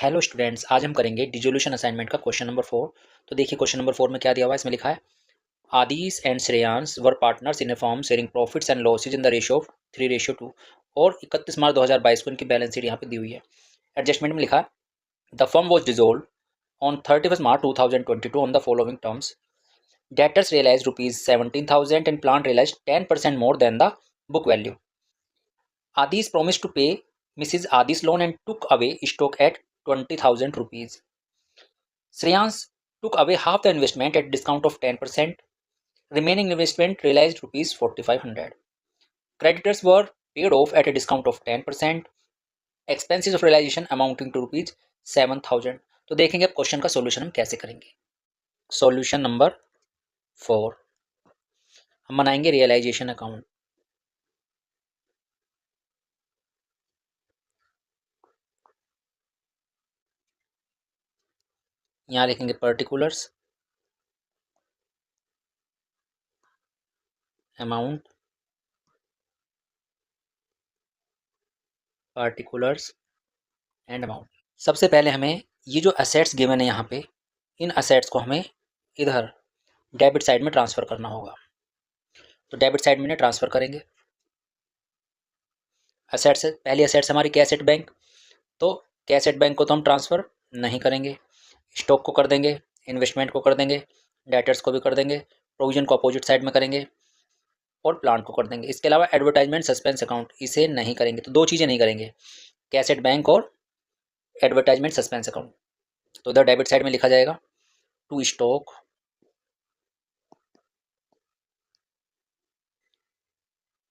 Hello students, आज हम करेंगे डिसोल्यूशन असाइनमेंट का क्वेश्चन नंबर 4। तो देखिए क्वेश्चन नंबर 4 में क्या दिया हुआ है। इसमें लिखा है Aadish and Shreyansh were partners in a firm sharing profits and losses in the ratio of 3:2 और 31 मार्च 2022 को इनकी बैलेंस शीट यहाँ पे दी हुई है। एडजस्टमेंट में लिखा है the firm was dissolve on 31 March 2022 on the following terms. Debtors realise ₹17,000 and plant realise 10% more than the book value. Adish promised to pay Mrs. Adi's loan and took away stock at ₹20,000. Shreyans took away half the investment at discount of 10%. Remaining investment realized ₹4,500. Creditors were paid off at a discount of 10%. Expenses of realization amounting to ₹7,000. तो देखेंगे अब question का solution हम कैसे करेंगे। Solution number 4, हम बनाएंगे realisation account. यहाँ लिखेंगे particulars, amount, particulars and amount. सबसे पहले हमें ये जो असेट्स गिवन है यहाँ पे, इन असेट्स को हमें इधर डेबिट साइड में ट्रांसफ़र करना होगा। तो डेबिट साइड में ट्रांसफ़र करेंगे। असेट्स, पहली असेट्स हमारी कैसेट बैंक, तो कैसेट बैंक को तो हम ट्रांसफ़र नहीं करेंगे, स्टॉक को कर देंगे, इन्वेस्टमेंट को कर देंगे, डेटर्स को भी कर देंगे, प्रोविजन को अपोजिट साइड में करेंगे और प्लांट को कर देंगे। इसके अलावा एडवर्टाइजमेंट सस्पेंस अकाउंट इसे नहीं करेंगे। तो दो चीज़ें नहीं करेंगे, कैसेट बैंक और एडवर्टाइजमेंट सस्पेंस अकाउंट। तो इधर डेबिट साइड में लिखा जाएगा टू स्टॉक,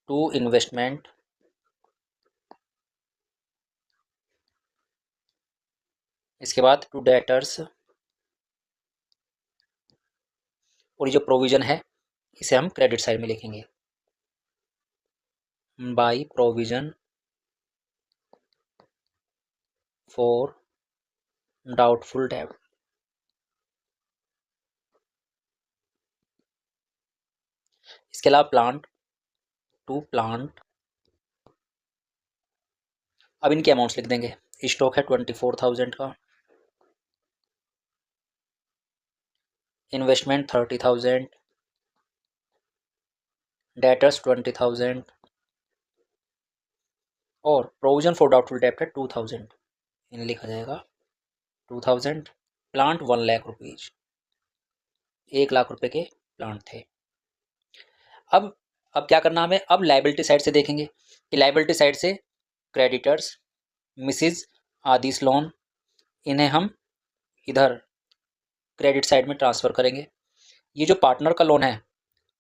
टू इन्वेस्टमेंट, इसके बाद टू डेटर्स, और ये जो प्रोविज़न है इसे हम क्रेडिट साइड में लिखेंगे, बाई प्रोविज़न फॉर डाउटफुल डेब्ट। इसके अलावा प्लांट, टू प्लांट, अब इनके अमाउंट्स लिख देंगे। स्टॉक है 24,000 का, इन्वेस्टमेंट 30,000, डेटर्स 20,000 और प्रोविजन फॉर डाउटफुल डेब्ट है 2,000। इन्हें लिखा जाएगा 2,000। प्लांट 1 लाख रुपीज, 1 लाख रुपए के प्लांट थे। अब क्या करना हमें, अब लाइबिलिटी साइड से देखेंगे कि लाइबिलिटी साइड से क्रेडिटर्स मिसिज आदिस लोन, इन्हें हम इधर क्रेडिट साइड में ट्रांसफ़र करेंगे। ये जो पार्टनर का लोन है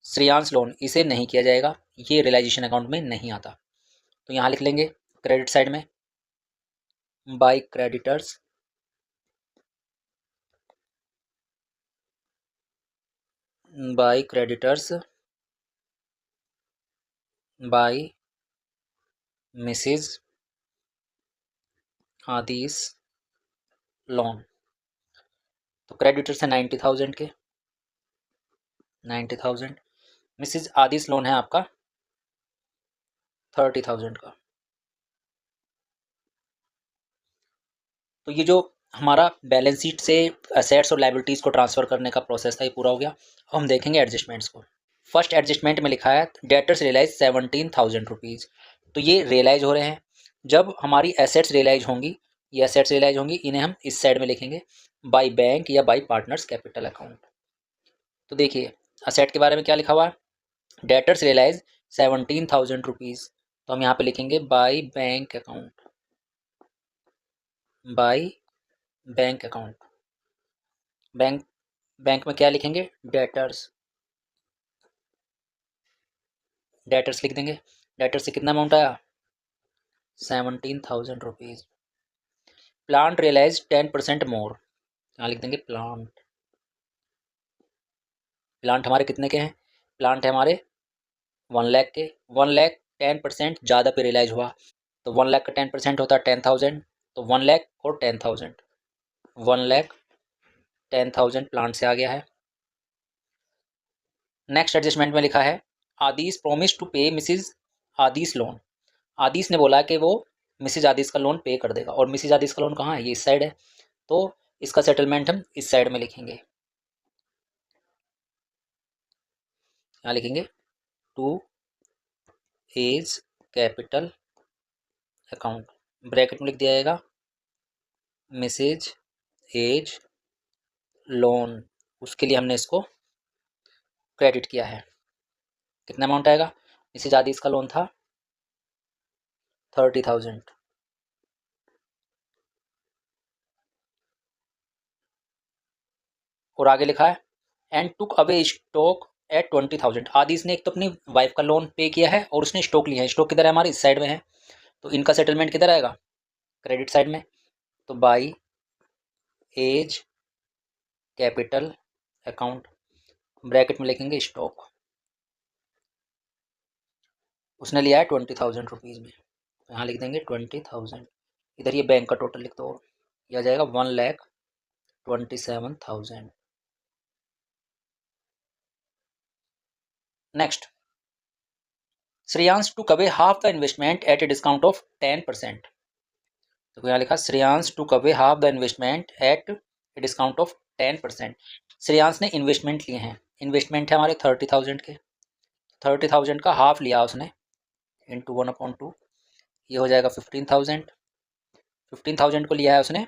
श्रेयांश लोन, इसे नहीं किया जाएगा, ये रियलाइजेशन अकाउंट में नहीं आता। तो यहाँ लिख लेंगे क्रेडिट साइड में by creditors, by creditors by Mrs Adish loan. तो क्रेडिटर्स है 90,000 के, 90,000। मिसिज आदिस लोन है आपका 30,000 का। तो ये जो हमारा बैलेंस शीट से असेट्स और लाइबिलिटीज़ को ट्रांसफ़र करने का प्रोसेस था, ये पूरा हो गया। अब हम देखेंगे एडजस्टमेंट्स को। फर्स्ट एडजस्टमेंट में लिखा है डेटर्स रियलाइज 17,000 रुपीज़। तो ये रियलाइज हो रहे हैं। जब हमारी एसेट्स रियलाइज होंगी, ये एसेट्स रियलाइज होंगी, इन्हें हम इस साइड में लिखेंगे बाय बैंक या बाय पार्टनर्स कैपिटल अकाउंट। तो देखिए असेट के बारे में क्या लिखा हुआ है, डेटर्स रियलाइज 17,000 रुपीज़। तो हम यहाँ पे लिखेंगे by bank account, by bank account. Bank, bank में क्या लिखेंगे, डेटर्स, डेटर्स लिख देंगे। डेटर्स से कितना अमाउंट आया, 17,000 रुपीज़। प्लांट रियलाइज 10% मोर, यहाँ लिख देंगे प्लांट। प्लांट हमारे कितने के हैं, प्लांट है हमारे 1 लाख के। 1 लाख 10% ज़्यादा पे रियलाइज हुआ, तो 1 लाख का 10% होता है 10,000। तो 1 लाख और 10,000, 1 लाख 10,000 प्लांट से आ गया है। नेक्स्ट एडजस्टमेंट में लिखा है आदिश प्रोमिस टू पे मिसिज आदिश लोन। आदिश ने बोला कि वो मिसिज आदिस का लोन पे कर देगा, और मिसिज आदिस का लोन कहाँ है, ये इस साइड है, तो इसका सेटलमेंट हम इस साइड में लिखेंगे, यहाँ लिखेंगे to A's capital account, bracket में लिख दिया जाएगा मिसेज एज लोन, उसके लिए हमने इसको क्रेडिट किया है। कितना अमाउंट आएगा, मिसेज आदिस का लोन था 30,000, और आगे लिखा है and took away stock at 20,000। आदिस ने एक तो अपनी वाइफ का लोन पे किया है और उसने स्टॉक लिया है, स्टॉक किधर है, हमारे इस साइड में है, तो इनका सेटलमेंट किधर आएगा, क्रेडिट साइड में, तो by A's capital account, bracket में लिखेंगे स्टॉक, उसने लिया है 20,000 रुपीज़ में, तो यहाँ लिख देंगे 20,000, इधर ये बैंक का टोटल लिख दो, यह आ जाएगा 1,27,000। Next, Shreyansh took away half the investment at a discount of 10%, तो यहाँ लिखा Shreyansh took away half the investment at a discount of 10%। Shreyansh ने इन्वेस्टमेंट लिए हैं, इन्वेस्टमेंट है हमारे 30,000 के, 30,000 का हाफ लिया उसने इंटू 1/2, ये हो जाएगा 15,000, 15,000 को लिया है उसने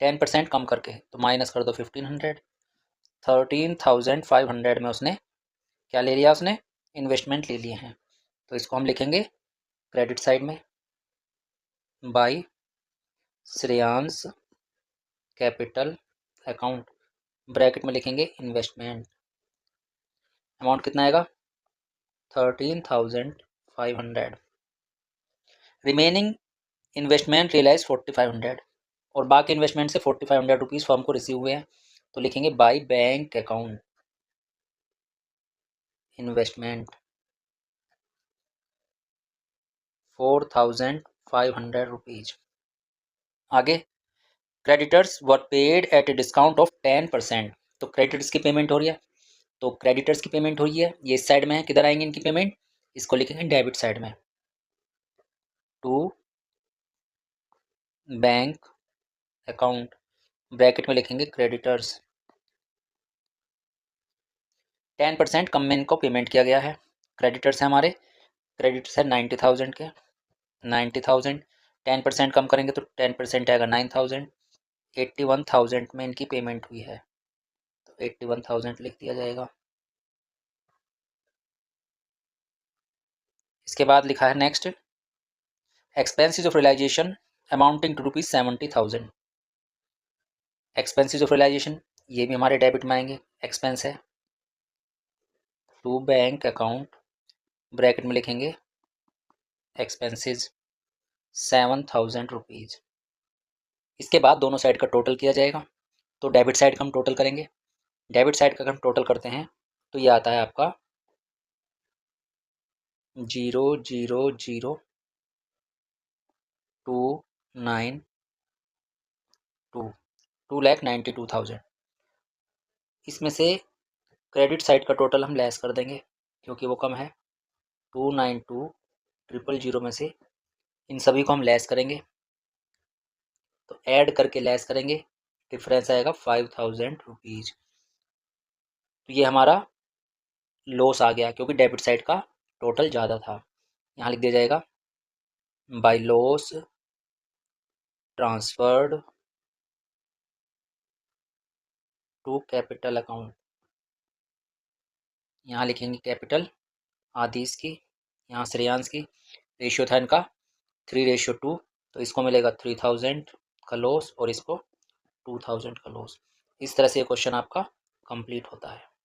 10% कम करके, तो माइनस कर दो 1,500, 13,500 में उसने क्या ले लिया, उसने इन्वेस्टमेंट ले लिए हैं, तो इसको हम लिखेंगे क्रेडिट साइड में by Shreyansh capital account, bracket में लिखेंगे इन्वेस्टमेंट, अमाउंट कितना आएगा 13,500, रिमेनिंग इन्वेस्टमेंट रियलाइज 4,500, और बाकी इन्वेस्टमेंट से 4,500 रुपीज़ फॉर्म को रिसीव हुए हैं, तो लिखेंगे by bank account investment 4,500 rupees. आगे, creditors were paid at a discount of 10%, तो क्रेडिटर्स की पेमेंट हो रही है, तो क्रेडिटर्स की पेमेंट हो रही है, ये इस साइड में है, किधर आएंगे इनकी पेमेंट, इसको लिखेंगे डेबिट साइड में, टू बैंक अकाउंट, ब्रैकेट में लिखेंगे क्रेडिटर्स, 10% कम में इनको पेमेंट किया गया है, क्रेडिटर्स है हमारे, क्रेडिटर्स है 90,000 के, 90,000 10% कम करेंगे तो 10% आएगा 9,000, 81,000 में इनकी पेमेंट हुई है, तो 81,000 लिख दिया जाएगा। इसके बाद लिखा है next, expenses of realisation amounting to ₹70,000, expenses of realisation ये भी हमारे डेबिट में आएंगे, एक्सपेंस है, टू बैंक अकाउंट, ब्रैकेट में लिखेंगे एक्सपेंसेस 7,000 रुपीज़। इसके बाद दोनों साइड का टोटल किया जाएगा, तो डेबिट साइड का हम टोटल करेंगे, डेबिट साइड का हम टोटल करते हैं तो ये आता है आपका 0,00292, 2,92,000, इसमें से क्रेडिट साइड का टोटल हम लेस कर देंगे क्योंकि वो कम है, 292,000 में से इन सभी को हम लेस करेंगे, तो ऐड करके लेस करेंगे, डिफरेंस आएगा 5,000 रुपीज़, तो ये हमारा लॉस आ गया क्योंकि डेबिट साइड का टोटल ज़्यादा था, यहाँ लिख दिया जाएगा by loss transferred to capital account, यहाँ लिखेंगे कैपिटल आदिश की, यहाँ श्रेयांश की, रेशियो था इनका 3:2, तो इसको मिलेगा 3,000 का लॉस और इसको 2,000 का लॉस। इस तरह से ये क्वेश्चन आपका कंप्लीट होता है।